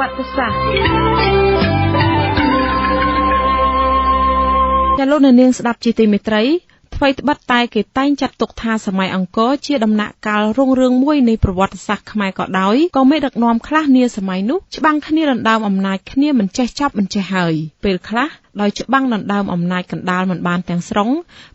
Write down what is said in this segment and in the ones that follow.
วัติศาสตร์ចាលោកនាងស្ដាប់ជាទីមេត្រីថ្មីត្បិតតែគេតែងចាត់ទុកថាសម័យអង្គរជាដំណាក់កាលរុងរឿងមួយនៃប្រវត្តិសាស្ត្រខ្មែរក៏ដោយក៏មេដឹកនាំខ្លះនាសម័យនោះច្បាំងគ្នាដណ្ដើមអំណាចគ្នាមិនចេះចប់មិនចេះហើយពេលខ្លះដោយច្បាំងដណ្ដើមអំណាចកណ្ដាលមិនបានទាំងស្រុង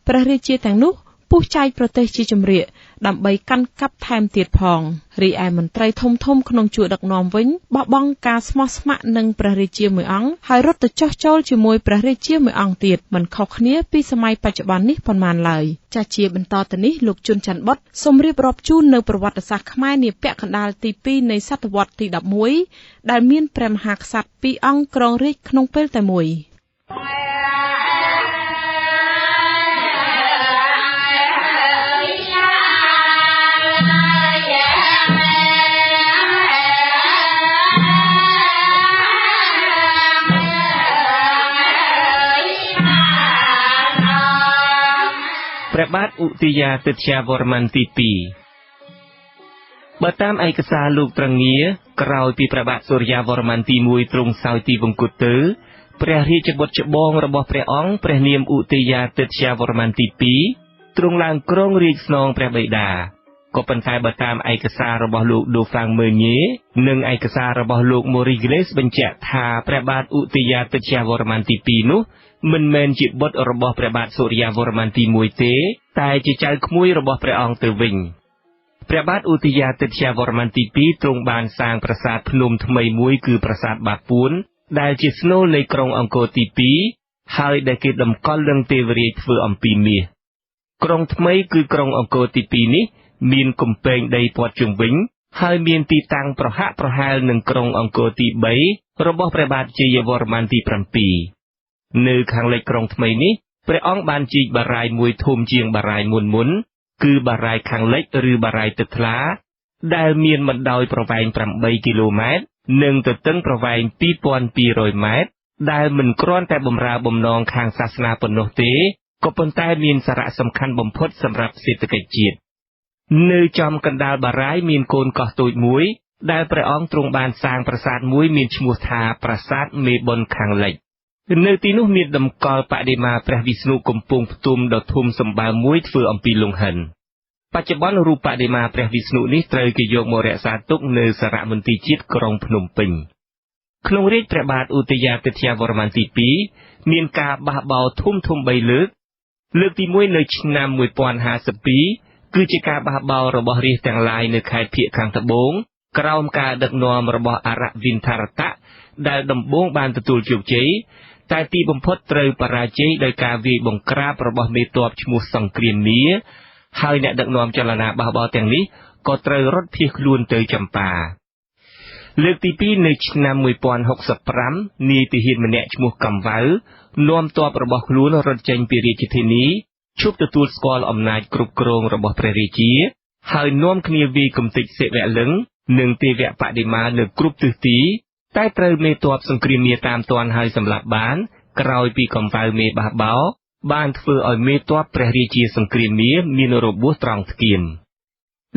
ព្រះរាជាទាំងនោះពុះចែកប្រទេសជាចម្រៀកដើម្បីកាន់កាប់ថែមទៀតផងរីឯមន្ត្រីធំក្នុងជួរដឹកនាំវិញបោះបង់ការស្មោះស្ម័គ្រនឹងព្រះរាជាមួយអង្គហើយរត់ទៅចោះចូលជាមួយព្រះរាជាមួយអង្គទៀតមិនខុសគ្នាពីសម័យបច្ចុប្បន្ននេះប៉ុន្មានឡើយចាស់ជាបន្តទៅនេះលោកជុនច័ន្ទបុត្រសូមរៀបរាប់ជូននៅប្រវត្តិសាស្ត្រខ្មែរនាពាក់កណ្ដាលទី2នៃសតវត្សទី11ដែលមានព្រះមហាក្សត្រ2អង្គគ្រងរាជ្យក្នុងពេលតែមួយព្រះបាទឧទយាទិត្យវរ្ម័នទី2បើតាមឯកសារលោកត្រងាក្រោយពីព្រះបាទសូរ្យវរ្ម័នទី1ទ្រង់សោយទីវង្គតទៅព្រះរាជបុត្រច្បងរបស់ព្រះអង្គព្រះនាមឧទយាទិត្យវរ្ម័នទី2ទ្រង់ឡើងគ្រងរាជ្យស្នងព្រះបិតាក៏ប៉ុន្តែបើតាមឯកសាររបស់លោកដូហ្វាំងមើញេនិងឯកសាររបស់លោកម៉ូរីហ្គ្លេសបញ្ជាក់ថាព្រះបាទឧទយាទិត្យវរ្ម័នទី2នោះមិនមែនជាបុត្ររបស់ព្រះបាទសូរ្យវរ្ម័នទី1ទេតែជាចៅក្មួយរបស់ព្រះអង្គទៅវិញព្រះបាទឧទយាទិត្យវរ្ម័នទី2ទ្រង់បានសាងប្រាសាទភ្នំថ្មីមួយគឺប្រាសាទបាពួនដែលជាស្នូលនៃក្រុងអង្គរទី2ហើយដែលគេតម្កល់នឹងទេវរាជធ្វើអំពីមាសក្រុងថ្មីគឺក្រុងអង្គរទី2នេះមានកំពែងដីព័ទ្ធជុំវិញហើយមានទីតាំងប្រហាក់ប្រហែលនឹងក្រុងអង្គរទី3របស់ព្រះបាទជ័យវរ្ម័នទី7នៅខាងលិចក្រុងថ្មីនេះព្រះអង្គបានជីកបារាយណ៍មួយធំជាងបារាយណ៍មុនគឺបារាយណ៍ខាងលិចឬបារាយណ៍ទឹកថ្លាដែលមានបណ្ដោយប្រវែង8គីឡូម៉ែត្រនិងទទឹងប្រវែង2200ម៉ែត្រដែលមិនគ្រាន់តែបម្រើបំណងខាងសាសនាប៉ុណ្ណោះទេក៏ប៉ុន្តែមានសារៈសំខាន់បំផុតសម្រាប់សេដ្ឋកិច្ចជាតិនៅចំកណ្ដាលបារាយណ៍មានកូនកោះតូចមួយដែលព្រះអង្គទ្រង់បានសាងប្រាសាទមួយមានឈ្មោះថាប្រាសាទមេបុណ្យខាងលិចនៅទីនោះមានតម្កល់បដិមាព្រះវិស្ណុកំពុងផ្ទុំដ៏ធំសម្បើមមួយធ្វើអំពីលង្ហិនបច្ចុប្បន្នរូបបដិមាព្រះវិស្ណុនេះត្រូវគេយកមករក្សាទុកនៅសារមន្ទីរជាតិក្រុងភ្នំពេញក្នុងរាជ្យព្រះបាទឧទយាទិត្យវរ្ម័នទី2មានការបះបោរធំ3លើកទី1នៅឆ្នាំ1052គឺជាការបះបោររបស់រាជទាំងឡាយនៅខេត្តភាគខាងត្បូងក្រោមការដឹកនាំរបស់អរវិន្ធារតៈដែលដំបូងបានទទួលជោគជ័យតែទីបំផុតត្រូវបរាជ័យដោយការវាយបង្ក្រាបរបស់មេទ័ពឈ្មោះសង្គ្រាមមាហើយអ្នកដឹកនាំចលនាបះបោរទាំងនេះក៏ត្រូវរត់ភៀសខ្លួនទៅចម្ប៉ាលើកទី2នៅឆ្នាំ1065នាយទាហានម្នាក់ឈ្មោះកំវៅនាំទ័ពរបស់ខ្លួនរត់ចេញពីរាជធានីឈប់ទទួលស្គាល់អំណាចគ្រប់គ្រងរបស់ព្រះរាជាហើយនាំគ្នាវាយគំទេចសិវលឹងនិងទេវបដិមានៅគ្រប់ទិសទីតែត្រូវមេទ័ពសង្គ្រាមមាតាមទាន់ហើយសម្លាប់បានក្រោយពីកំវៅមេបះបោរបានធ្វើឲ្យមេទ័ពព្រះរាជាសង្គ្រាមមាមានរបួសត្រង់ធ្គាម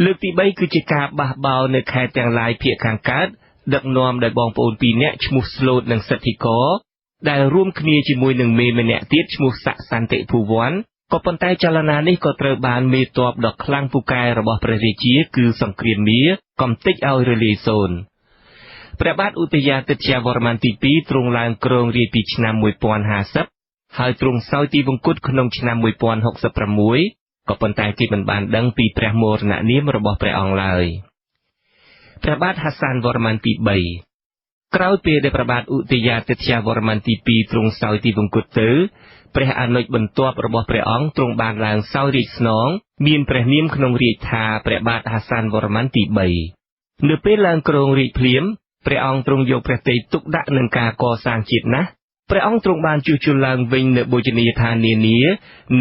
លើកទី3គឺជាការបះបោរនៅខេត្តទាំងឡាយភាគខាងកើតដឹកនាំដោយបងប្អូន2នាក់ឈ្មោះស្លូតនិងសិទ្ធិករដែលរួមគ្នាជាមួយនឹងមេម្នាក់ទៀតឈ្មោះស័ក្តិសន្តិភូវ័នក៏ប៉ុន្តែចលនានេះក៏ត្រូវបានមេទ័ពដ៏ខ្លាំងពូកែរបស់ព្រះរាជាគឺសង្គ្រាមមាកំទេចឲ្យរលាយសូន្យព្រះបាទឧទយាទិត្យវរ្ម័នទី2ទ្រង់ឡើងគ្រងរាជ្យពីឆ្នាំ1050ហើយទ្រង់សោយទីវង្គតក្នុងឆ្នាំ1066ក៏ប៉ុន្តែគេមិនបានដឹងពីព្រះមរណនាមរបស់ព្រះអង្គឡើយព្រះបាទហាសានវរ្ម័នទី3ក្រោយពេលដែលព្រះបាទឧទយាទិត្យវរ្ម័នទី2ទ្រង់សោយទីវង្គតទៅព្រះអនុជបន្ទាប់របស់ព្រះអង្គទ្រង់បានឡើងសោយរាជស្នងមានព្រះនាមក្នុងរាជថាព្រះបាទហាសានវរ្ម័នទី3នៅពេលឡើងគ្រងរាជភ្លាមព្រះអង្គទ្រង់យកព្រះទ័យទុកដាក់នឹងការកសាងជាតិណាស់ព្រះអង្គទ្រង់បានជួសជុលឡើងវិញនៅបូជនីយដ្ឋាននានា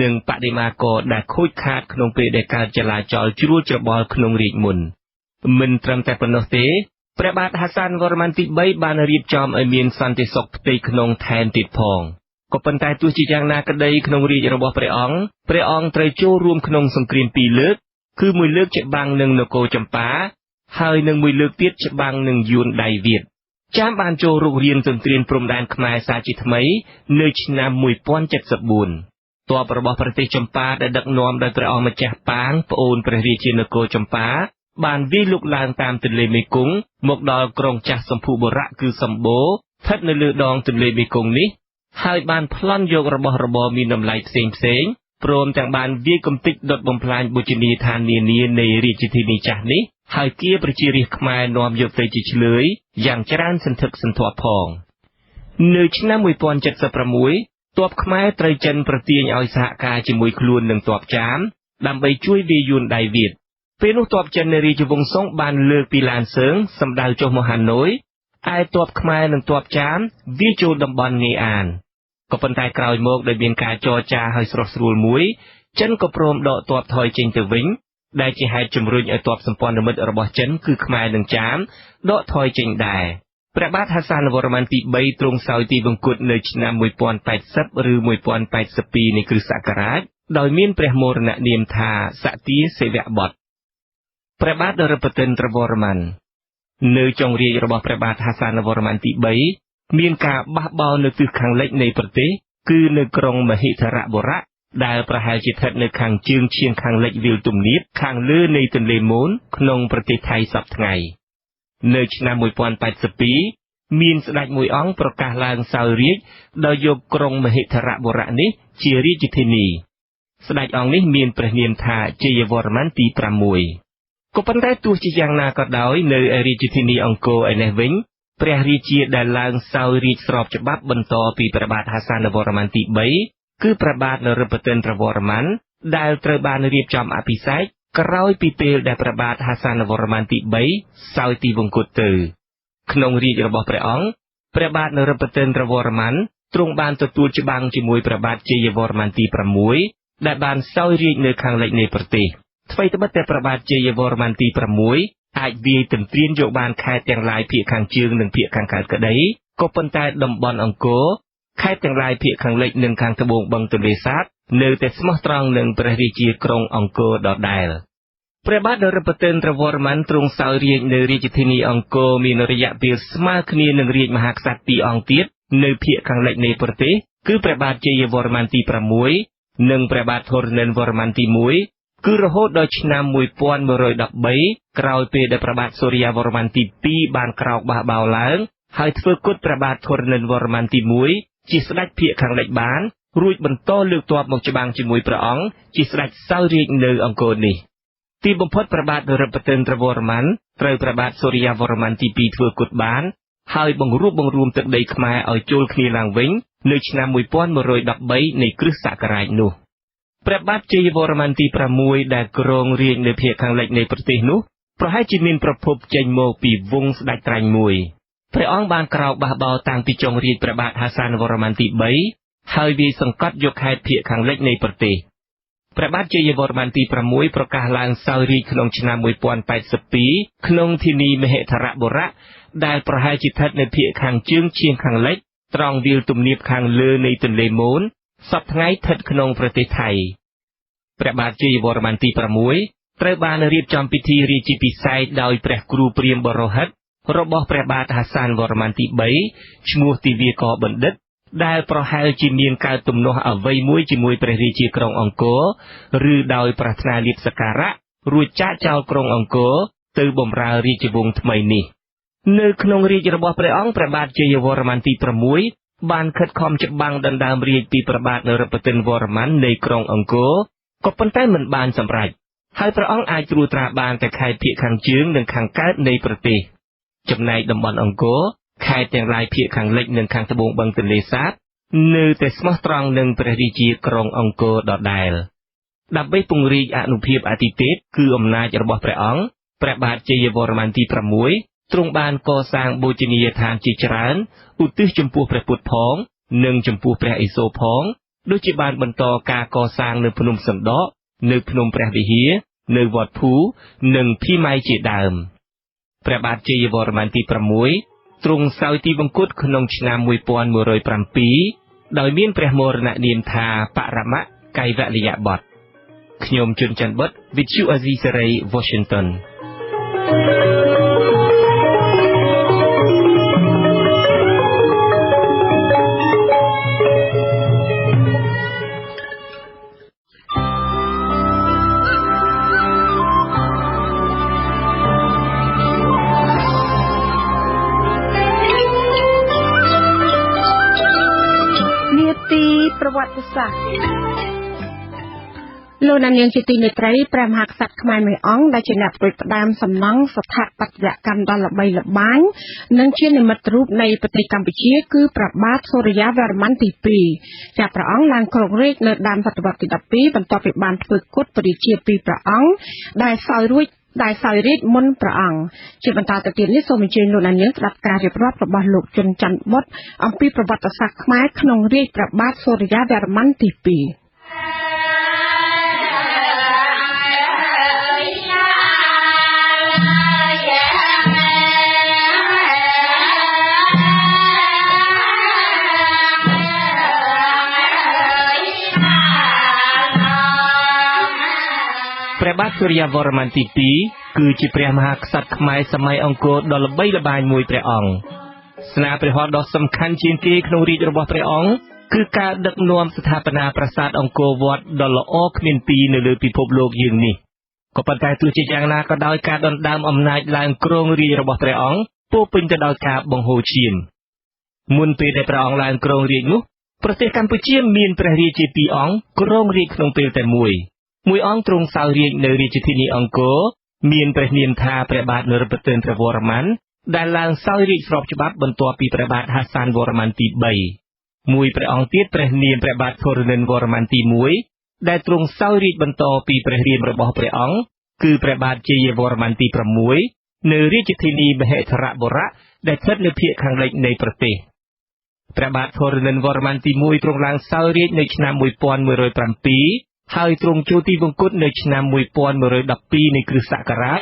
និងបដិមាករដែលខូចខាតក្នុងពេលដែលកើតចលាចលជ្រួលច្របល់ក្នុងរាជមុនមិនត្រឹមតែប៉ុណ្ណោះទេព្រះបាទហាសានវរ្ម័នទី3បានរៀបចំឲ្យមានសន្តិសុខផ្ទៃក្នុងថែមទៀតផងក៏ប៉ុន្តែទោះជាយ៉ាងណាក្តីក្នុងរាជរបស់ព្រះអង្គត្រូវចូលរួមក្នុងសង្គ្រាម2លើកគឺមួយលើកច្បាំងនឹងនគរចម្ប៉ាហើយនឹងមួយលើកទៀតច្បាំងនឹងយួនដៃវៀត ចាមបានចូលរូបរៀនទន្ទ្រានព្រំដែនខ្មែរសាជាថ្មីនៅឆ្នាំ1074 ទ័ពរបស់ប្រទេសចម្ប៉ាដែលដឹកនាំដោយព្រះអង្គម្ចាស់ប៉ាងប្អូនព្រះរាជានគរចម្ប៉ាបានវាយលុកឡើងតាមទន្លេមេគង្គមកដល់ក្រុងចាស់សម្ភុបុរៈគឺសម្បូរស្ថិតនៅលើដងទន្លេមេគង្គនេះហើយបានប្លន់យករបស់របរមានតម្លៃផ្សេងព្រមទាំងបានវាយកំទេចដុតបំផ្លាញបូជនីយដ្ឋាននានានៃរាជធានីចាស់នេះហើយគៀប្រជារាស្ត្រខ្មែរនាំយកទៅជាឆ្លើយយ៉ាងច្រើនសន្ធឹកសន្ធាប់ផងនៅឆ្នាំ1076ទ័ពខ្មែរត្រូវចិនប្រទាញឲ្យសហការជាមួយខ្លួននឹងទ័ពចាមដើម្បីជួយវាយយួនដៃវៀតពេលនោះទ័ពចិននៃរាជវង្សស៊ុងបានលើកពីឡានសើងសម្ដៅចុះមកហាណូយឯទ័ពខ្មែរនិងទ័ពចាមវាចូលតំបន់ងេអានក៏ប៉ុន្តែក្រោយមកដោយមានការចរចាឲ្យស្រស់ស្រួលមួយចិនក៏ព្រមដកទ័ពថយចេញទៅវិញដែលជាហេតុជំរុញឲ្យទ័ពសម្ព័ន្ធមិត្តរបស់ចិនគឺខ្មែរនិងចាមដកថយចេញដែរព្រះបាទហាសានវរ្ម័នទី3ទ្រង់សោយទីវង្គតនៅឆ្នាំ1080ឬ1082នៃគ្រិស្តសករាជដោយមានព្រះមរណនាមថាសទាសិវបុត្រព្រះបាទនរោត្តមត្រវរ្ម័ននៅចុងរាជរបស់ព្រះបាទហាសានវរ្ម័នទី3មានការបះបោរនៅទិសខាងលិចនៃប្រទេសគឺនៅក្រុងមហិធរបុរៈដែលប្រហែលជាស្ថិតនៅខាងជើងឈៀងខាងលិចវាលទំនាបខាងលើនៃទន្លេមូនក្នុងប្រទេសថៃសព្វថ្ងៃនៅឆ្នាំ1082មានស្ដេចមួយអង្គប្រកាសឡើងសោយរាជ្យដោយយកក្រុងមហិធរបុរៈនេះជារាជធានីស្ដេចអង្គនេះមានព្រះនាមថាជ័យវរ្ម័នទី6ក៏ប៉ុន្តែទោះជាយ៉ាងណាក៏ដោយនៅរាជធានីអង្គរឯនេះវិញព្រះរាជាដែលឡើងសោយរាជ្យស្របច្បាប់បន្តពីព្រះបាទហាសានវរ្ម័នទី3គឺព្រះបាទនរោត្តមត្រវរ្ម័នដែលត្រូវបានរៀបចំអភិសេកក្រោយពីពេលដែលព្រះបាទហាសានវរ្ម័នទី3សោយទីវង្គតទៅក្នុងរាជរបស់ព្រះអង្គព្រះបាទនរោត្តមត្រវរ្ម័នទ្រង់បានទទួលច្បាំងជាមួយព្រះបាទជ័យវរ្ម័នទី6ដែលបានសោយរាជ្យនៅខាងលិចនៃប្រទេសថ្មីត្បិតតែព្រះបាទជ័យវរ្ម័នទី6អាចវាយទន្ទ្រានយកបានខេត្តទាំងឡាយភាគខាងជើងនិងភាគខាងកើតក្តីក៏ប៉ុន្តែតំបន់អង្គរខេត្តទាំងឡាយភាគខាងលិចនិងខាងត្បូងបឹងទន្លេសាបនៅតែស្មោះត្រង់នឹងព្រះរាជាក្រុងអង្គរដដែលព្រះបាទនរោត្តមត្រវរ្ម័នទ្រង់សោយរាជ្យនៅរាជធានីអង្គរមានរយៈពេលស្មើគ្នានឹងរាជមហាក្សត្រ2អង្គទៀតនៅភាគខាងលិចនៃប្រទេសគឺព្រះបាទជ័យវរ្ម័នទី6និងព្រះបាទធរណិនវរ្ម័នទី1គឺរហូតដល់ឆ្នាំ1113ក្រោយពេលដែលព្រះបាទសូរ្យាវរ្ម័នទី2បានក្រោកបះបោរឡើងហើយធ្វើគុតព្រះបាទធរណិនវរ្ម័នទី1ជាស្ដេចភាគខាងលិចបានរួចបន្តលើកទ័ពមកច្បាំងជាមួយព្រះអង្គជាស្ដេចសោយរាជ្យនៅអង្គរនេះទីបំផុតព្រះបាទនរោត្តមត្រវរ្ម័នត្រូវព្រះបាទសូរ្យាវរ្ម័នទី2ធ្វើគុតបានហើយបង្រួបបង្រួមទឹកដីខ្មែរឲ្យចូលគ្នាឡើងវិញនៅឆ្នាំ1113នៃគ្រិស្តសករាជនោះព្រះបាទជ័យវរ្ម័នទី6ដែលគ្រងរាជ្យនៅភាគខាងលិចនៃប្រទេសនោះប្រហែលជាមានប្រភពចេញមកពីវង្សស្ដេចត្រាញ់មួយព្រះអង្គបានក្រោកបះបោរតាំងពីចុងរាជ្យព្រះបាទហាសានវរ្ម័នទី3ហើយវាយសង្កត់យកខេត្តភាគខាងលិចនៃប្រទេសព្រះបាទជ័យវរ្ម័នទី6ប្រកាសឡើងសោយរាជ្យក្នុងឆ្នាំ1082ក្នុងធានីមហិធរបុរៈដែលប្រហែលជាស្ថិតនៅភាគខាងជើងឈៀងខាងលិចត្រង់វាលទំនាបខាងលើនៃទន្លេមូនសព្វថ្ងៃស្ថិតក្នុងប្រទេសថៃព្រះបាទជ័យវរ្ម័នទី6ត្រូវបានរៀបចំពិធីរាជាភិសេកដោយព្រះគ្រូព្រាហ្មណ៍បរោហិតរបស់ព្រះបាទហាសានវរ្ម័នទី3ឈ្មោះទិវាករបណ្ឌិតដែលប្រហែលជាមានកើតទំនាស់អ្វីមួយជាមួយព្រះរាជាក្រុងអង្គរឬដោយប្រាថ្នាលាភសក្ការៈរួចចាកចោលក្រុងអង្គរទៅបម្រើរាជវង្សថ្មីនេះនៅក្នុងរាជរបស់ព្រះអង្គព្រះបាទជ័យវរ្ម័នទី6បានខិតខំច្បាំងដណ្ដើមរាជពីព្រះបាទនរោត្តមវរ្ម័ននៃក្រុងអង្គរក៏ប៉ុន្តែមិនបានសម្រេចហើយព្រះអង្គអាចត្រួតត្រាបានតែខេត្តភាគខាងជើងនិងខាងកើតនៃប្រទេសចំណែកតំបន់អង្គរខេត្តទាំងឡាយភាគខាងលិចនិងខាងត្បូងបឹងទន្លេសាបនៅតែស្មោះត្រង់នឹងព្រះរាជាក្រុងអង្គរដដែលដើម្បីពង្រីកអនុភាពអតិទេពគឺអំណាចរបស់ព្រះអង្គព្រះបាទជ័យវរ្ម័នទី6ទ្រង់បានកសាងបូជនីយដ្ឋានជាច្រើនឧទ្ទិសចំពោះព្រះពុទ្ធផងនិងចំពោះព្រះឥសូរផងដូចជាបានបន្តការកសាងនៅភ្នំសណ្ដកនៅភ្នំព្រះវិហារនៅវត្តភូនិងភីម៉ៃជាដើមព្រះបាទជ័យវរ្ម័នទី6ទ្រង់សោយទីវង្គតក្នុងឆ្នាំ1107ដោយមានព្រះមរណនាមថាបរមកៃវលយបុត្រខ្ញុំជុនច័ន្ទបុត្រ Vichu Azizi Serai Washington ប្រវត្តិសាស្ត្រលោកនាងជាទីមេត្រីព្រះមហាក្សត្រខ្មែរមួយអង្គដែលជាអ្នកធ្វើផ្ដាមសំណង់ស្ថាបត្យកម្មដ៏ល្បីល្បាញនិងជានិមិត្តរូបនៃប្រទេសកម្ពុជាគឺព្រះបាទសូរ្យាវរ្ម័នទី2ចាព្រះអង្គឡើងគ្រងរាជ្យនៅដើមសតវត្សទី12បន្ទាប់ពីបានធ្វើគុតបរិជាពីរព្រះអង្គដែលសោយរាជ្យមុនព្រះអង្គជាបន្តទៅទៀតនេះសូមអញ្ជើញលោកនាងស្ដាប់ការរៀបរាប់របស់លោកជុនច័ន្ទបុត្រអំពីប្រវត្តិសាស្ត្រខ្មែរក្នុងរាជ្យព្រះបាទសូរ្យាវរ្ម័នទី2ព្រះបាទសូរ្យាវរ្ម័នទី2គឺជាព្រះមហាក្សត្រខ្មែរសម័យអង្គរដ៏ល្បីល្បាញមួយព្រះអង្គស្នាព្រះហស្ថដ៏សំខាន់ជាងគេក្នុងរាជ្យរបស់ព្រះអង្គគឺការដឹកនាំស្ថាបនាប្រាសាទអង្គរវត្តដ៏ល្អគ្មានពីរនៅលើពិភពលោកយើងនេះក៏ប៉ុន្តែទោះជាយ៉ាងណាក៏ដោយការដណ្ដើមអំណាចឡើងគ្រងរាជ្យរបស់ព្រះអង្គពោពេញទៅដោយការបង្ហូរឈាមមុនពេលដែលព្រះអង្គឡើងគ្រងរាជ្យនោះប្រទេសកម្ពុជាមានព្រះរាជាពីរអង្គគ្រងរាជ្យក្នុងពេលតែមួយអង្គទ្រង់សោយរាជ្យនៅរាជធានីអង្គរមានព្រះនាមថាព្រះបាទនរោត្តមព្រះវរ្ម័នដែលឡើងសោយរាជ្យស្របច្បាប់បន្ទាប់ពីព្រះបាទហាសានវរ្ម័នទី3មួយព្រះអង្គទៀតព្រះនាមព្រះបាទធរណិនវរ្ម័នទី1ដែលទ្រង់សោយរាជ្យបន្តពីព្រះរាមរបស់ព្រះអង្គគឺព្រះបាទជ័យវរ្ម័នទី6នៅរាជធានីមហេធរបុរៈដែលស្ថិតនៅភាគខាងលិចនៃប្រទេសព្រះបាទធរណិនវរ្ម័នទី1ទ្រង់ឡើងសោយរាជ្យនៅឆ្នាំ1107ហើយទ្រង់ចូលទីវង្គតនៅឆ្នាំ1112នៃគ្រិស្តសករាជ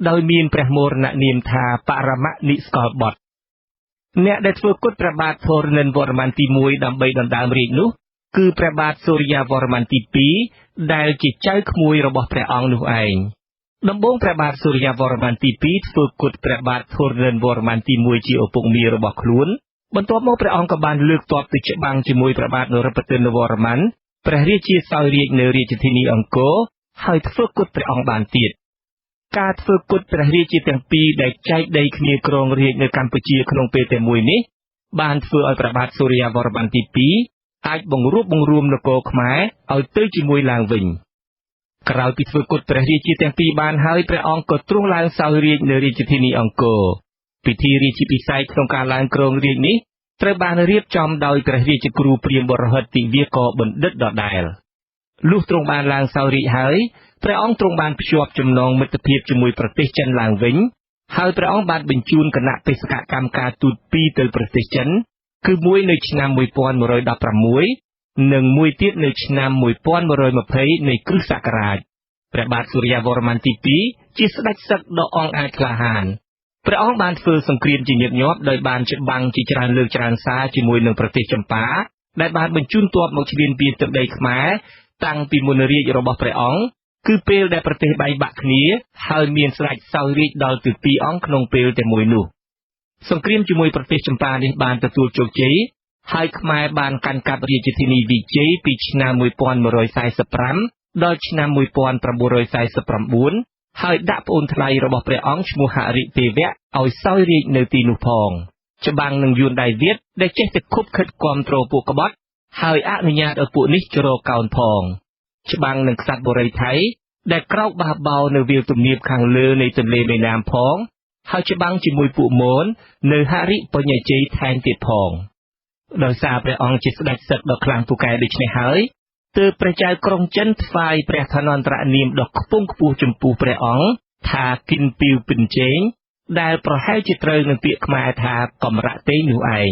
ដោយមានព្រះមរណនាមថាបរមនិស្កលបុត្រអ្នកដែលធ្វើគុតព្រះបាទធរណិនវរ្ម័នទី1ដើម្បីដណ្ដើមរាជ្យនោះគឺព្រះបាទសូរ្យាវរ្ម័នទី2ដែលជាចៅក្មួយរបស់ព្រះអង្គនោះឯងដំបូងព្រះបាទសូរ្យាវរ្ម័នទី2ធ្វើគុតព្រះបាទធរណិនវរ្ម័នទី1ជាឪពុកមារបស់ខ្លួនបន្ទាប់មកព្រះអង្គក៏បានលើកទ័ពទៅច្បាំងជាមួយព្រះបាទនរោត្តមវរ្ម័នព្រះរាជាសោយរាជ្យនៅរាជធានីអង្គរហើយធ្វើគុតព្រះអង្គបានទៀតការធ្វើគុតព្រះរាជាទាំងពីរដែលចែកដីគ្នាគ្រងរាជ្យនៅកម្ពុជាក្នុងពេលតែមួយនេះបានធ្វើឲ្យព្រះបាទសូរ្យាវរ្ម័នទី2អាចបង្រួបបង្រួមនគរខ្មែរឲ្យទៅជាមួយឡើងវិញក្រោយពីធ្វើគុតព្រះរាជាទាំងពីរបានហើយព្រះអង្គក៏ទ្រង់ឡើងសោយរាជ្យនៅរាជធានីអង្គរពិធីរាជាភិសេកក្នុងការឡើងគ្រងរាជ្យនេះត្រូវបានរៀបចំដោយព្រះរាជគ្រូព្រាហ្មណ៍បរហិតទិវាករបណ្ឌិតដដែលលុះទ្រង់បានឡើងសោយរាជ្យហើយព្រះអង្គទ្រង់បានភ្ជាប់ចំណងមិត្តភាពជាមួយប្រទេសចិនឡើងវិញហើយព្រះអង្គបានបញ្ជូនគណៈបេសកកម្មការទូត2ទៅប្រទេសចិនគឺមួយនៅឆ្នាំ1116និងមួយទៀតនៅឆ្នាំ1120នៃគ្រិស្តសករាជព្រះបាទសូរ្យាវរ្ម័នទី2ជាស្ដេចសឹកដ៏អង់អាចក្លាហានព្រះអង្គបានធ្វើសង្គ្រាមជាញឹកញាប់ដោយបានច្បាំងជាច្រើនលើកច្រើនសារជាមួយនឹងប្រទេសចម្ប៉ាដែលបានបញ្ជូនទ័ពមកឈ្លានពានទឹកដីខ្មែរតាំងពីមុនរាជរបស់ព្រះអង្គគឺពេលដែលប្រទេសបែកបាក់គ្នាហើយមានស្ដេចសោយរាជ្យដល់ទៅ2អង្គក្នុងពេលតែមួយនោះសង្គ្រាមជាមួយប្រទេសចម្ប៉ានេះបានទទួលជោគជ័យហើយខ្មែរបានកាន់កាប់រាជធានីវិជ័យពីឆ្នាំ1145ដល់ឆ្នាំ1949ហើយដាក់ប្អូនថ្លៃរបស់ព្រះអង្គឈ្មោះហរិទេវៈឲ្យសោយរាជ្យនៅទីនោះផងច្បាំងនឹងយួនដៃវៀតដែលចេះតែខុបខិតគាំទ្រពួកក្បត់ហើយអនុញ្ញាតឲ្យពួកនេះជ្រកកោនផងច្បាំងនឹងក្សត្របូរីថៃដែលក្រោកបះបោនៅវាលទំនាបខាងលើនៃទន្លេមេណាមផងហើយច្បាំងជាមួយពួកមននៅហរិបញ្ញជ័យថែមទៀតផងដោយសារព្រះអង្គជាស្ដេចសឹកដ៏ខ្លាំងពូកែដូច្នេះហើយទើបព្រះចៅក្រុងចិនថ្វាយព្រះឋានន្តរនាមដ៏ខ្ពង់ខ្ពស់ចំពោះព្រះអង្គថាគិនពីវពិនជេងដែលប្រហែលជាត្រូវនឹងពាក្យខ្មែរថាកំរៈតេងនោះឯង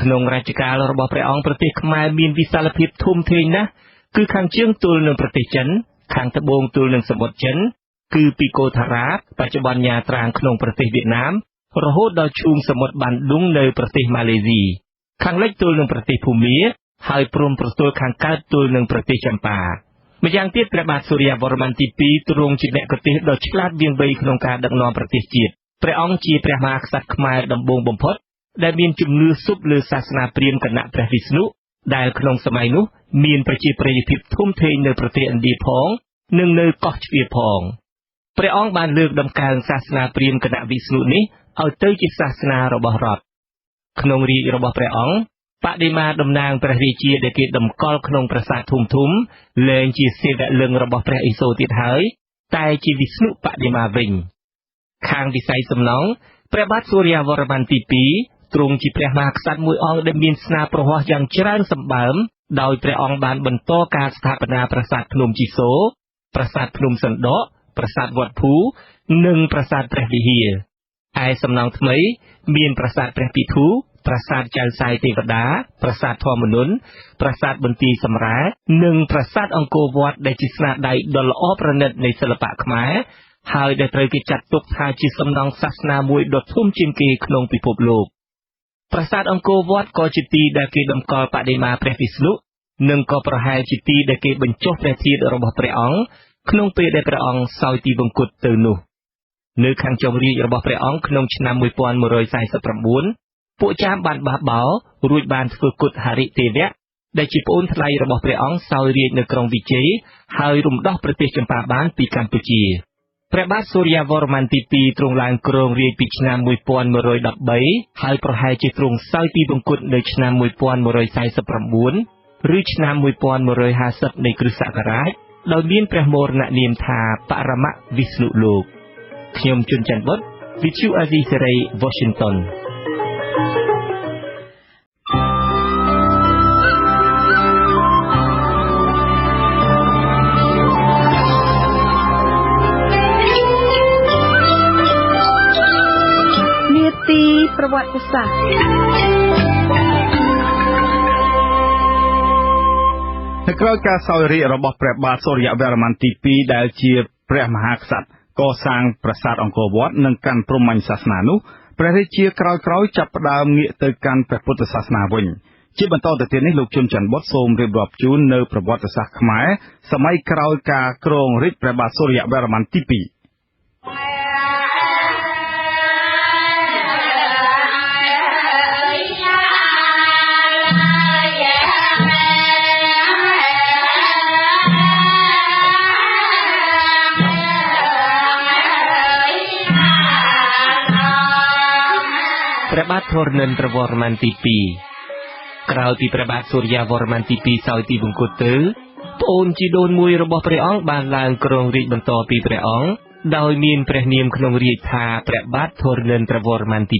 ក្នុងរជ្ជកាលរបស់ព្រះអង្គប្រទេសខ្មែរមានវិសាលភាពធំធេងណាស់គឺខាងជើងទល់នឹងប្រទេសចិនខាងត្បូងទល់នឹងសមុទ្រចិនគឺពីកូថារ៉ាបច្ចុប្បន្នញ៉ាត្រាងក្នុងប្រទេសវៀតណាមរហូតដល់ឈូងសមុទ្របានឌុងនៅប្រទេសម៉ាឡេស៊ីខាងលិចទល់នឹងប្រទេសភូមាហើយព្រំប្រទល់ខាងកើតទល់នឹងប្រទេសចម្ប៉ាម្យ៉ាងទៀតព្រះបាទសូរ្យាវរ្ម័នទី2ទ្រង់ជាមគ្គុទ្ទេសក៍ដ៏ឆ្លាតវៀងវៃក្នុងការដឹកនាំប្រទេសជាតិព្រះអង្គជាព្រះមហាក្សត្រខ្មែរដំបូងបំផុតដែលមានជំនឿស៊ុបលើសាសនាព្រាហ្មណ៍គណៈព្រះវិស្ណុដែលក្នុងសម័យនោះមានប្រជាប្រិយភាពធំធេងនៅប្រទេសឥណ្ឌាផងនិងនៅកោះជ្វាផងព្រះអង្គបានលើកដំកើងសាសនាព្រាហ្មណ៍គណៈវិស្ណុនេះឲ្យទៅជាសាសនារបស់រដ្ឋក្នុងរាជ្យរបស់ព្រះអង្គ បដិមាតំណាងព្រះរាជាដែលគេតម្កល់ក្នុងប្រាសាទធំៗលែងជាសេវលឹងរបស់ព្រះឥសូរទៀតហើយតែជាវិស្ណុបដិមាវិញខាងវិស័យសំណង់ព្រះបាទសូរ្យវរ្ម័នទី2ទ្រង់ជាព្រះមហាក្សត្រមួយអង្គដែលមានស្នាប្រវត្តិយ៉ាងច្រើនសម្បើមដោយព្រះអង្គបានបន្តការស្ថាបនាប្រាសាទភ្នំជីសូរប្រាសាទភ្នំសណ្ដកប្រាសាទវត្តភូនិងប្រាសាទព្រះវិហារឯសំណង់ថ្មីមានប្រាសាទព្រះពិធូប្រាសាទចៅសាយទេវតាប្រាសាទធម្មនន្ទប្រាសាទបន្ទាយសម្រានិងប្រាសាទអង្គរវត្តដែលជាស្នាដៃដ៏ល្អប្រណិតនៃសិល្បៈខ្មែរហើយដែលត្រូវគេចាត់ទុកថាជាសំណង់សាសនាមួយដ៏ធំជាងគេក្នុងពិភពលោកប្រាសាទអង្គរវត្តក៏ជាទីដែលគេតម្កល់បដិមាព្រះវិស្ណុនិងក៏ប្រហែលជាទីដែលគេបញ្ចុះព្រះធាតុរបស់ព្រះអង្គក្នុងពេលដែលព្រះអង្គសោយទីវង្គតទៅនោះនៅខាងចុងរាជរបស់ព្រះអង្គក្នុងឆ្នាំ1149ពួកចាមបានបះបោររួចបានធ្វើគុតហរិទេវៈដែលជាប្អូនថ្លៃរបស់ព្រះអង្គសោយរាជ្យនៅក្រុងវិជ័យហើយរំដោះប្រទេសចម្ប៉ាបានពីកម្ពុជាព្រះបាទសូរ្យវរ្ម័នទី2ទ្រង់ឡើងគ្រងរាជ្យពីឆ្នាំ1113ហើយប្រហែលជាទ្រង់សោយទីវង្គតនៅឆ្នាំ1149ឬឆ្នាំ1150នៃគ្រិស្តសករាជដោយមានព្រះមរណនាមថាបរមវិស្ណុលោកខ្ញុំជុនច័ន្ទបុត្រ VTV Asia Serai Washingtonទីប្រវត្តិសាស្ត្រនៅក្រោយការសោយរាជ្យរបស់ព្រះបាទសូរ្យវរ្ម័នទី2ដែលជាព្រះមហាក្សត្រកសាងប្រាសាទអង្គរវត្តនិងកាន់ព្រហ្មញ្ញសាសនានោះព្រះរាជាក្រោយៗចាប់ផ្ដើមងាកទៅកាន់ព្រះពុទ្ធសាសនាវិញជាបន្តទៅទៀតនេះលោកជុនច័ន្ទបុត្រសូមរៀបរាប់ជូននៅប្រវត្តិសាស្ត្រខ្មែរសម័យក្រោយការគ្រងរាជ្យព្រះបាទសូរ្យវរ្ម័នទី2ព្រះបាទធរណិន្ទ្រវរ្ម័នទី2ក្រោយពីព្រះបាទសូរ្យវរ្ម័នទី2សោយទីវង្គតទៅប្អូនជីដូនមួយរបស់ព្រះអង្គបានឡើងគ្រងរាជ្យបន្តពីព្រះអង្គដោយមានព្រះនាមក្នុងរាជ្យថាព្រះបាទធរណិន្ទ្រវរ្ម័នទី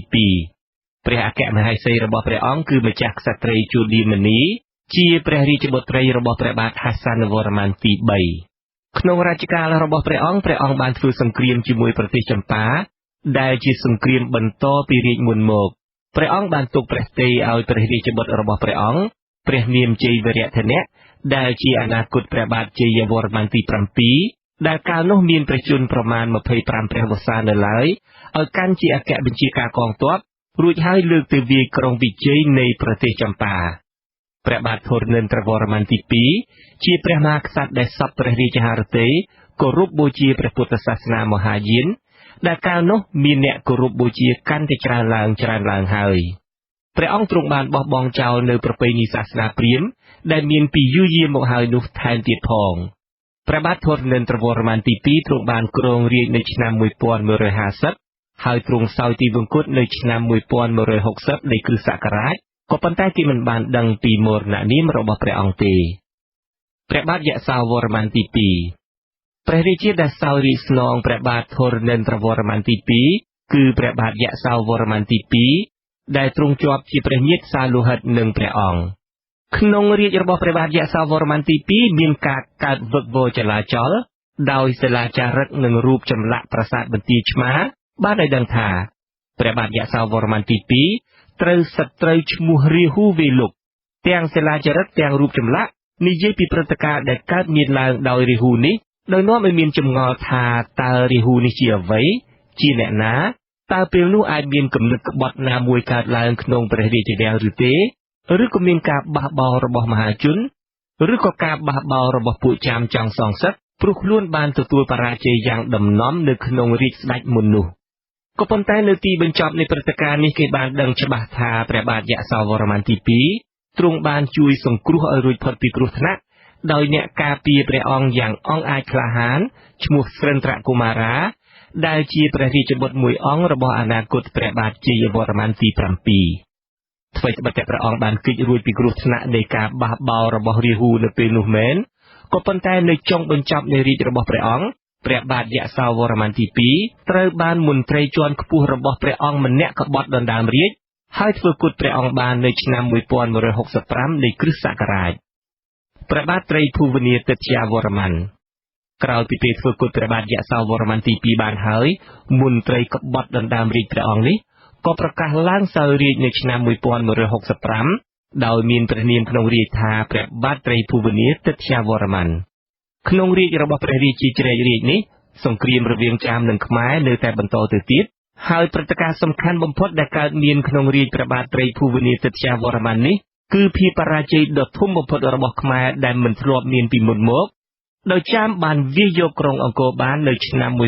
2ព្រះអគ្គមហេសីរបស់ព្រះអង្គគឺម្ចាស់ក្សត្រីជូឌីមនីជាព្រះរាជបុត្រីរបស់ព្រះបាទហាសានវរ្ម័នទី3ក្នុងរជ្ជកាលរបស់ព្រះអង្គបានធ្វើសង្គ្រាមជាមួយប្រទេសចម្ប៉ាដែលជាសង្គ្រាមបន្តពីរាជមុនមកព្រះអង្គបានទុកព្រះទ័យឲ្យព្រះរាជបុត្ររបស់ព្រះអង្គព្រះនាមជ័យវរធនៈដែលជាអនាគតព្រះបាទជ័យវរ្ម័នទី7ដែលកាលនោះមានព្រះជន្មប្រមាណ25ព្រះវស្សានៅឡើយឲ្យកាន់ជាអគ្គបញ្ជាការកងទ័ពរួចហើយលើកទៅវាយក្រុងវិជ័យនៃប្រទេសចម្ប៉ាព្រះបាទធរណិន្ទ្រវរ្ម័នទី2ជាព្រះមហាក្សត្រដែលសព្វព្រះរាជហឫទ័យគោរពបូជាព្រះពុទ្ធសាសនាមហាយានដែលកាលនោះមានអ្នកគោរពបូជាកាន់តែច្រើនឡើងហើយព្រះអង្គទ្រង់បានបោះបង់ចោលនៅប្រពៃណីសាសនាព្រាហ្មណ៍ដែលមានពីយូរយារមកហើយនោះថែមទៀតផងព្រះបាទធរណិន្ទ្រវរ្ម័នទី2ទ្រង់បានគ្រងរាជ្យនៅឆ្នាំ1150ហើយទ្រង់សោយទីវង្គតនៅឆ្នាំ1160នៃគ្រិស្តសករាជក៏ប៉ុន្តែគេមិនបានដឹងពីមរណនាមរបស់ព្រះអង្គទេព្រះបាទយសោវរ្ម័នទី2ព្រះរាជាដែលសោយរាជ្យស្នងព្រះបាទធរណិន្ទ្រវរ្ម័នទី2គឺព្រះបាទយសោវរ្ម័នទី2ដែលទ្រង់ជាប់ជាព្រះញាតិសាលោហិតនឹងព្រះអង្គក្នុងរាជ្យរបស់ព្រះបាទយសោវរ្ម័នទី2មានការកើតវឹកវរចលាចលដោយសិលាចារឹកនិងរូបចម្លាក់ប្រាសាទបន្ទាយឆ្មារបានឲ្យដឹងថាព្រះបាទយសោវរ្ម័នទី2ត្រូវសត្រូវឈ្មោះរាហូវេលុកទាំងសិលាចារឹកទាំងរូបចម្លាក់និយាយពីព្រឹត្តិការណ៍ដែលកើតមានឡើងដោយរាហូនេះដោយនាំឲ្យមានចម្ងល់ថាតើរាហូនេះជាអ្វីជាអ្នកណាតើពេលនោះអាចមានគំនិតក្បត់ណាមួយកើតឡើងក្នុងព្រះរាជវាំងឬទេឬក៏មានការបះបោររបស់មហាជនឬក៏ការបះបោររបស់ពួកចាមចង់សងសឹកព្រោះខ្លួនបានទទួលបរាជ័យយ៉ាងដំណំនៅក្នុងរាជស្ដេចមុននោះក៏ប៉ុន្តែនៅទីបញ្ចប់នៃព្រឹត្តិការណ៍នេះគេបានដឹងច្បាស់ថាព្រះបាទយសោវរ្ម័នទី2ទ្រង់បានជួយសង្គ្រោះឲ្យរួចផុតពីគ្រោះថ្នាក់ដោយអ្នកការពារព្រះអង្គយ៉ាងអង់អាចក្លាហានឈ្មោះស្រិន្ទ្រកុមារាដែលជាព្រះរាជបុត្រមួយអង្គរបស់អនាគតព្រះបាទជ័យវរ្ម័នទី7 ថ្វីត្បិតតែព្រះអង្គបានគេចរួចពីគ្រោះថ្នាក់នៃការបះបោររបស់រាហូនៅពេលនោះមែនក៏ប៉ុន្តែនៅចុងបញ្ចប់នៃរាជរបស់ព្រះអង្គព្រះបាទយសោវរ្ម័នទី2ត្រូវបានមន្ត្រីជាន់ខ្ពស់របស់ព្រះអង្គម្នាក់ក្បត់ដណ្ដើមរាជហើយធ្វើគុតព្រះអង្គបាននៅឆ្នាំ1165នៃគ្រិស្តសករាជព្រះបាទត្រីភូវនាទិត្យវរ្ម័នក្រោយពីពេលធ្វើគុតព្រះបាទយសោវរ្ម័នទី2បានហើយមន្ត្រីក្បត់ដណ្ដើមរាជព្រះអង្គនេះក៏ប្រកាសឡើងសោយរាជនៅឆ្នាំ1165ដោយមានព្រះនាមក្នុងរាជថាព្រះបាទត្រីភូវនាទិត្យវរ្ម័នក្នុងរាជរបស់ព្រះរាជាជ្រែករាជនេះសង្គ្រាមរវាងចាមនិងខ្មែរនៅតែបន្តទៅទៀតហើយព្រឹត្តិការណ៍សំខាន់បំផុតដែលកើតមានក្នុងរាជព្រះបាទត្រីភូវនាទិត្យវរ្ម័ននេះគឺភាពបរាជ័យដ៏ធំបំផុតរបស់ខ្មែរដែលមិនធ្លាប់មានពីមុនមកដោយចាមបានវាយយកក្រុងអង្គរបាននៅឆ្នាំ1177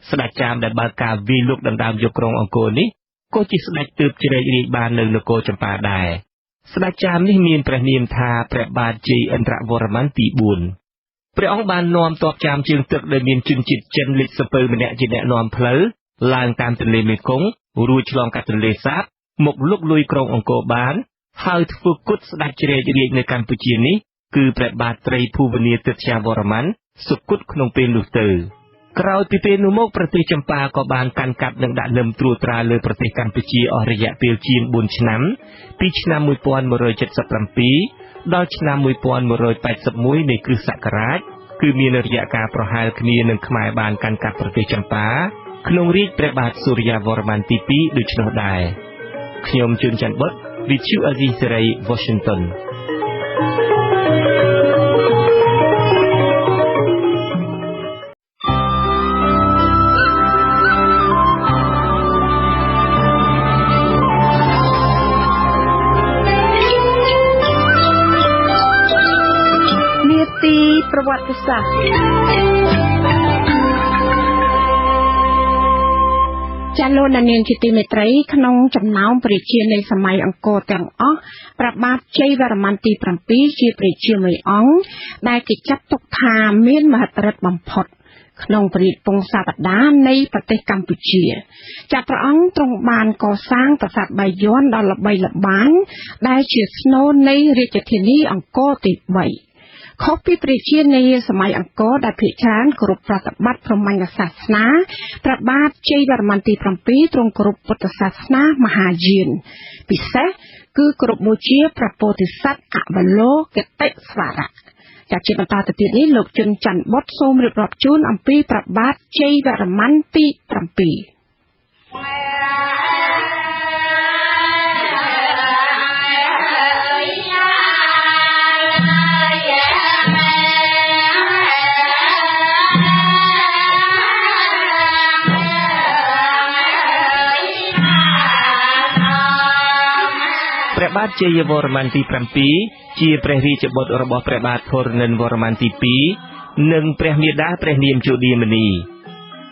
ស្ដេចចាមដែលបើកការវាយលុកដណ្ដើមយកក្រុងអង្គរនេះក៏ជាស្ដេចទើបជ្រែករាជបាននៅនគរចម្ប៉ាដែរស្ដេចចាមនេះមានព្រះនាមថាព្រះបាទជ័យឥន្ទ្រវរ្ម័នទី4ព្រះអង្គបាននាំទ័ពចាមជើងទឹកដែលមានជនជាតិចិនលេចសពើម្នាក់ជាអ្នកនាំផ្លូវឡើងតាមទន្លេមេគង្គរួចឆ្លងកាត់ទន្លេសាបមកលុកលុយក្រុងអង្គរបានហើយធ្វើគុតស្ដេចជ្រែករាជនៅកម្ពុជានេះគឺព្រះបាទត្រីភូវនាទិត្យវរ្ម័នសុគតក្នុងពេលនោះទៅក្រោយពីពេលនោះមកប្រទេសចម្ប៉ាក៏បានកាន់កាប់និងដាក់លឹមត្រួតត្រាលើប្រទេសកម្ពុជាអស់រយៈពេលជាង4ឆ្នាំពីឆ្នាំ1177ដល់ឆ្នាំ1181នៃគ្រិស្តសករាជគឺមានរយៈកាលប្រហែលគ្នានឹងខ្មែរបានកាន់កាប់ប្រទេសចម្ប៉ាក្នុងរាជព្រះបាទសូរ្យវរ្ម័នទី2ដូច្នោះដែរខ្ញុំជួនច័ន្ទបុត្រ Vithu Azisari Washingtonប្រវត្តិសាស្ត្រចាលោកនាងជាទីមេត្រីក្នុងចំណោមព្រះជានៃសម័យអង្គរទាំងអស់ព្រះបាទជ័យវរ្ម័នទី7ជាព្រះជាមួយអង្គដែលគេចាត់ទុកថាមានមហិទ្ធិឫទ្ធិបំផុតក្នុងព្រះរាជវង្សាវតារនៃប្រទេសកម្ពុជាចាព្រះអង្គទ្រង់បានកសាងប្រាសាទបាយ័នដ៏ល្បីល្បាញដែលជាស្នូលនៃរាជធានីអង្គរទី3ខុសពីព្រះជានៃសម័យអង្គរដែលភាគច្រើនគោរពប្រតិបត្តិព្រហ្មញ្ញសាសនាព្រះបាទជ័យវរ្ម័នទី7ទ្រង់គោរពពុទ្ធសាសនាមហាយានពិសេសគឺគោរពបូជាព្រះពោធិសត្វអវលោកិតិស្វរៈចាជាបន្តទៅទៀតនេះលោកជុនច័ន្ទបុត្រសូមរៀបរាប់ជូនអំពីព្រះបាទជ័យវរ្ម័នទី7ព្រះបាទជ័យវរ្ម័នទី7ជាព្រះរាជបុត្ររបស់ព្រះបាទធរណិនវរ្ម័នទី2និងព្រះមាតាព្រះនាមជូឌាមនី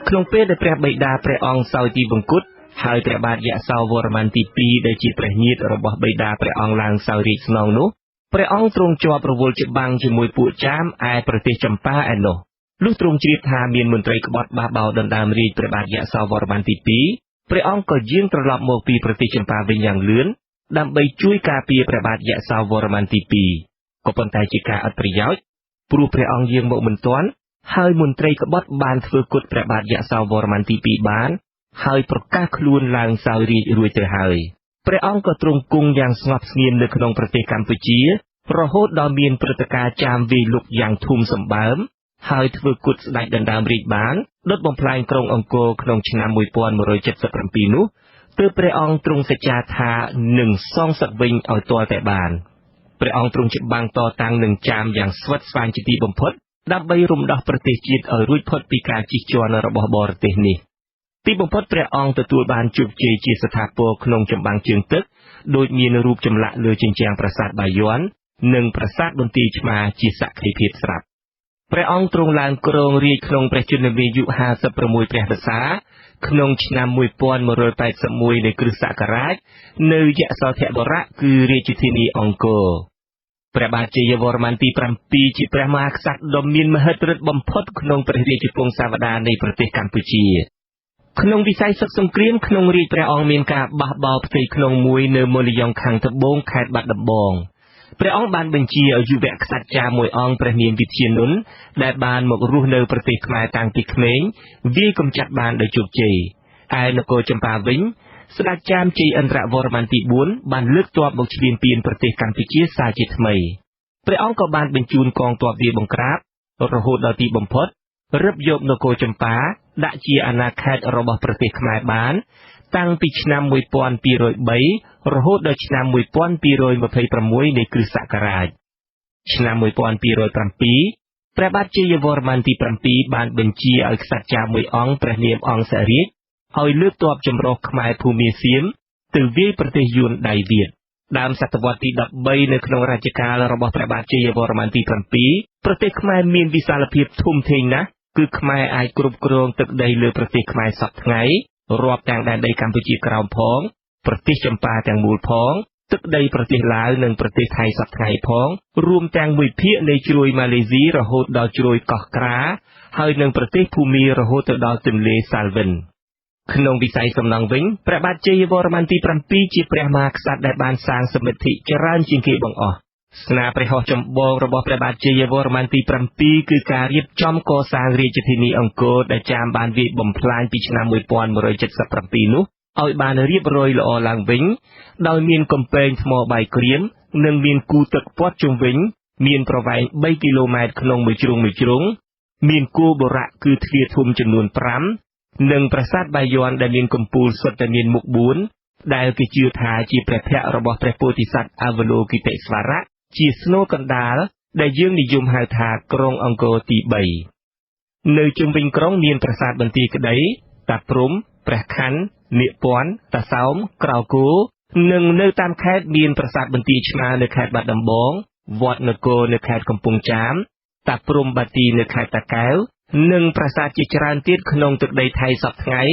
ក្នុងពេលដែលព្រះបិតាព្រះអង្គសោយទីបង្គត់ហើយព្រះបាទយសោវរ្ម័នទី2ដែលជាព្រះញាតិរបស់បិតាព្រះអង្គឡើងសោយរាជស្នងនោះព្រះអង្គទ្រង់ជាប់រវល់ច្បាំងជាមួយពួកចាមឯប្រទេសចម្ប៉ាឯនោះលុះទ្រង់ជ្រាបថាមានមន្ត្រីក្បត់បះបោរដណ្ដើមរាជព្រះបាទយសោវរ្ម័នទី2ព្រះអង្គក៏យាងត្រឡប់មកពីប្រទេសចម្ប៉ាវិញយ៉ាងលឿនដើម្បីជួយការពារព្រះបាទយសោវរ្ម័នទី2ក៏ប៉ុន្តែជាការអត់ប្រយោជន៍ព្រោះព្រះអង្គយាងមកមិនទាន់ហើយមន្ត្រីក្បត់បានធ្វើគុតព្រះបាទយសោវរ្ម័នទី2បានហើយប្រកាសខ្លួនឡើងសោយរាជរួចទៅហើយព្រះអង្គក៏ទ្រង់គង់យ៉ាងស្ងប់ស្ងៀមនៅក្នុងប្រទេសកម្ពុជារហូតដល់មានព្រឹត្តិការណ៍ចាមវាយលុកយ៉ាងធំសម្បើមហើយធ្វើគុតស្ដេចដណ្ដើមរាជបានដុតបំផ្លាញក្រុងអង្គរក្នុងឆ្នាំ1177នោះទើបព្រះអង្គទ្រង់សច្ចាថានឹងសងសឹកវិញឲ្យទាល់តែបានព្រះអង្គទ្រង់ច្បាំងតតាំងនឹងចាមយ៉ាងស្វិតស្វាញជាទីបំផុតដើម្បីរំដោះប្រទេសជាតិឲ្យរួចផុតពីការជិះជាន់របស់បរទេសនេះទីបំផុតព្រះអង្គទទួលបានជោគជ័យជាស្ថាពរក្នុងចម្បាំងជើងទឹកដោយមានរូបចម្លាក់លើជញ្ជាំងប្រាសាទបាយ័ននិងប្រាសាទបន្ទាយឆ្មារជាសក្ខីភាពស្រាប់ព្រះអង្គទ្រង់ឡើងគ្រងរាជក្នុងព្រះជន្មាយុ56ព្រះវស្សាក្នុងឆ្នាំ1181នៃគ្រិស្តសករាជនៅយសោធបុរៈគឺរាជធានីអង្គរព្រះបាទជ័យវរ្ម័នទី7ជាព្រះមហាក្សត្រដ៏មានមហិទ្ធិឫទ្ធិបំផុតក្នុងព្រះរាជវង្សាវតារនៃប្រទេសកម្ពុជា ក្នុងវិស័យសឹកសង្គ្រាមក្នុងរាជព្រះអង្គមានការបះបោរផ្ទៃក្នុងមួយនៅមូលយ៉ុងខាងត្បូងខេត្តបាត់ដំបងព្រះអង្គបានបញ្ជាឲ្យយុវក្សត្រចារមួយអង្គព្រះនាមវិធានុនដែលបានមករស់នៅប្រទេសខ្មែរតាំងពីក្មេងវាយកម្ចាត់បានដោយជោគជ័យឯនគរចម្ប៉ាវិញស្ដេចចាមជ័យឥន្ទ្រវរ្ម័នទី4បានលើកទ័ពមកឈ្លានពានប្រទេសកម្ពុជាសាជាថ្មីព្រះអង្គក៏បានបញ្ជូនកងទ័ពវាយបង្ក្រាបរហូតដល់ទីបំផុតរឹបយកនគរចម្ប៉ាដាក់ជាអាណាខេត្តរបស់ប្រទេសខ្មែរបានតាំងពីឆ្នាំ1203រហូតដល់ឆ្នាំ1226នៃគ្រិស្តសករាជឆ្នាំ1207ព្រះបាទជ័យវរ្ម័នទី7បានបញ្ជាឲ្យក្សត្រចាមមួយអង្គព្រះនាមអង្គសរាជឲ្យលើកទ័ពចម្រុះខ្មែរភូមាសៀមទៅវាយប្រទេសយួនដៃវៀតដើមសតវត្សទី13នៅក្នុងរជ្ជកាលរបស់ព្រះបាទជ័យវរ្ម័នទី7ប្រទេសខ្មែរមានវិសាលភាពធំធេងណាស់គឺខ្មែរអាចគ្រប់គ្រងទឹកដីលើប្រទេសខ្មែរសពថ្ងៃរាប់ទាំងដែនដីកម្ពុជាក្រោមផងប្រទេសចម្ប៉ាទាំងមូលផងទឹកដីប្រទេសឡាវនិងប្រទេសថៃសពថ្ងៃផងរួមទាំងមួយភាគនៃជ្រោយម៉ាឡេស៊ីរហូតដល់ជ្រោយកោះក្រាហើយនិងប្រទេសភូមារហូតទៅដល់ទន្លេសាល់វិនក្នុងវិស័យសំណង់វិញព្រះបាទជ័យវរ្ម័នទី7ជាព្រះមហាក្សត្រដែលបានសាងសមិទ្ធិច្រើនជាងគេបង្អស់ស្នាព្រះហស្ថចម្បងរបស់ព្រះបាទជ័យវរ្ម័នទី7គឺការរៀបចំកសាងរាជធានីអង្គរដែលចាមបានវាយបំផ្លាញពីឆ្នាំ1177នោះឲ្យបានរៀបរយល្អឡើងវិញដោយមានកំពែងថ្មបាយក្រៀមនិងមានគូទឹកព័ទ្ធជុំវិញមានប្រវែង3គីឡូម៉ែត្រក្នុងមួយជ្រុងមានគោបុរៈគឺទ្វារធំចំនួន5និងប្រាសាទបាយ័នដែលមានកំពូលសុទ្ធតែមានមុខ4ដែលគេជឿថាជាព្រះភ័ក្ត្ររបស់ព្រះពោធិសត្វអវលោកិតេស្វរៈជាស្នូលកណ្ដាលដែលយើងនិយមហៅថាក្រុងអង្គរទី3នៅជុំវិញក្រុងមានប្រាសាទបន្ទាយក្តីតាព្រំព្រះខ័ននាគពាន់តាសោមក្រៅគោនិងនៅតាមខេត្តមានប្រាសាទបន្ទាយឆ្មារនៅខេត្តបាត់ដំបងវត្តនគរនៅខេត្តកំពង់ចាមតាព្រំបាទីនៅខេត្តតាកែវនិងប្រាសាទជាច្រើនទៀតក្នុងទឹកដីថៃសពថ្ងៃ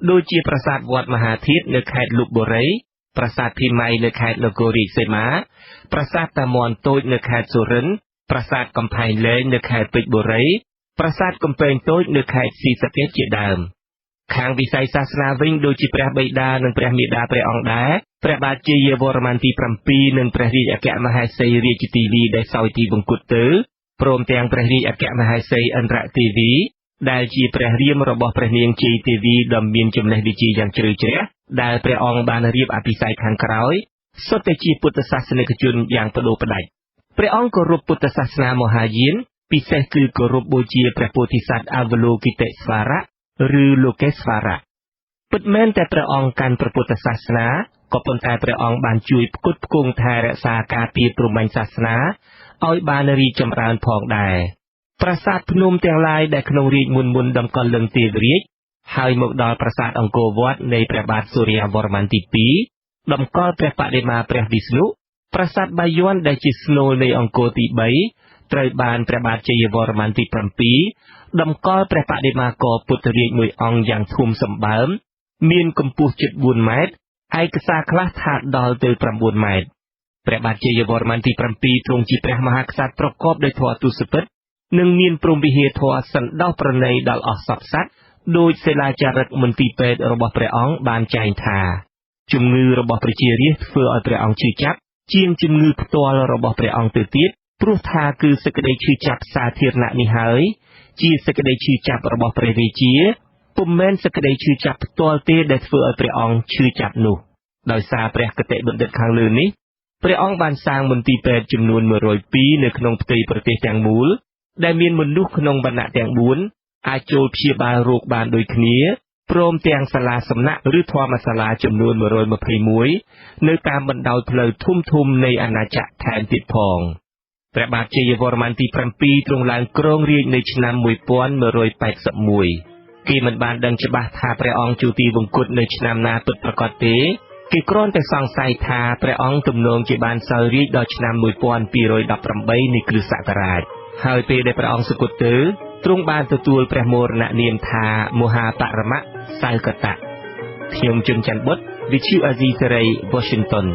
ដូចជាប្រាសាទវត្តមហាធាតុនៅខេត្តលុបបុរីប្រាសាទភីម៉ៃនៅខេត្តនគររាជសីមាប្រាសាទតាមាន់តូចនៅខេត្តសុរិន្ទប្រាសាទកំផែងលែងនៅខេត្តពេជ្របុរីប្រាសាទកំពែងតូចនៅខេត្តស៊ីសាកេតជាដើមខាងវិស័យសាសនាវិញដូចជាព្រះបិតានិងព្រះមាតាព្រះអង្គដែរព្រះបាទជ័យវរ្ម័នទី7និងព្រះរាជអគ្គមហេសីរាជធានីដែលសោយទីបង្គត់ទៅព្រមទាំងព្រះរាជអគ្គមហេសីឥន្ទ្រទេវីដែលជាព្រះរាមរបស់ព្រះនាងជ័យទេវីដ៏មានចំណេះវិជ្ជាយ៉ាងជ្រៅជ្រះដែលព្រះអង្គបានរៀបអភិសេកខាងក្រោយសុទ្ធតែជាពុទ្ធសាសនិកជនយ៉ាងបដូរផ្ដាច់ព្រះអង្គគោរពពុទ្ធសាសនាមហាយានពិសេសគឺគោរពបូជាព្រះពោធិសត្វអវលោកិតេស្វរៈឬលោកេស្វរៈពិតមែនតែព្រះអង្គកាន់ព្រះពុទ្ធសាសនាក៏ប៉ុន្តែព្រះអង្គបានជួយផ្គត់ផ្គង់ថែរក្សាការពារព្រហ្មញ្ញសាសនាឲ្យបានរីកចម្រើនផងដែរប្រាសាទភ្នំទាំងឡាយដែលក្នុងរាជមុនតម្កល់លឹងទេវរាជហើយមកដល់ប្រាសាទអង្គរវត្តនៃព្រះបាទសូរ្យវរ្ម័នទី2តម្កល់ព្រះបដិមាព្រះវិស្ណុប្រាសាទបាយ័នដែលជាស្នូលនៃអង្គរទី3ត្រូវបានព្រះបាទជ័យវរ្ម័នទី7តម្កល់ព្រះបដិមាករពុទ្ធរាជមួយអង្គយ៉ាងធំសម្បើមមានកម្ពស់ជិត4ម៉ែត្រឯកសារខ្លះថាដល់ទៅ9ម៉ែត្រព្រះបាទជ័យវរ្ម័នទី7ទ្រង់ជាព្រះមហាក្សត្រប្រកបដោយធម៌ទុសពិតនិងមានព្រហ្មវិហារធម៌សន្តោសប្រណីដល់អស់សពសត្វដោយសិលាចារឹកមន្ទីរពេទ្យរបស់ព្រះអង្គបានចែងថាជំងឺរបស់ប្រជារាស្ត្រធ្វើឲ្យព្រះអង្គឈឺចាប់ជាងជំងឺផ្ទាល់របស់ព្រះអង្គទៅទៀតព្រោះថាគឺសេចក្តីឈឺចាប់សាធារណៈនេះហើយជាសេចក្តីឈឺចាប់របស់ព្រះរាជាពុំមែនសេចក្តីឈឺចាប់ផ្ទាល់ទេដែលធ្វើឲ្យព្រះអង្គឈឺចាប់នោះដោយសារព្រះគតិបណ្ឌិតខាងលើនេះព្រះអង្គបានសាងមន្ទីរពេទ្យចំនួន102នៅក្នុងផ្ទៃប្រទេសទាំងមូលដែលមានមនុស្សក្នុងវណ្ណៈទាំង4អាចចូលព្យាបាលរោគបានដូចគ្នាព្រមទាំងសាលាសំណាក់ឬធម្មសាលាចំនួន121នៅតាមបណ្ដោយផ្លូវធំនៃអាណាចក្រថែមទៀតផងព្រះបាទជ័យវរ្ម័នទី7ទ្រង់ឡើងគ្រងរាជ្យនៅឆ្នាំ1181គេមិនបានដឹងច្បាស់ថាព្រះអង្គជួទីវង្គតនៅឆ្នាំណាពិតប្រាកដទេគេគ្រាន់តែសង្ស័យថាព្រះអង្គទំនងជាបានសោយរាជ្យដល់ឆ្នាំ1218នៃគ្រិស្តសករាជហើយពេលដែលព្រះអង្គសុគតទៅទ្រង់បានទទួលព្រះមរណនាមថាមហាបរមសៅកតៈខ្ញុំជុនច័ន្ទបុត្រ Vichu Azizi Serai Washington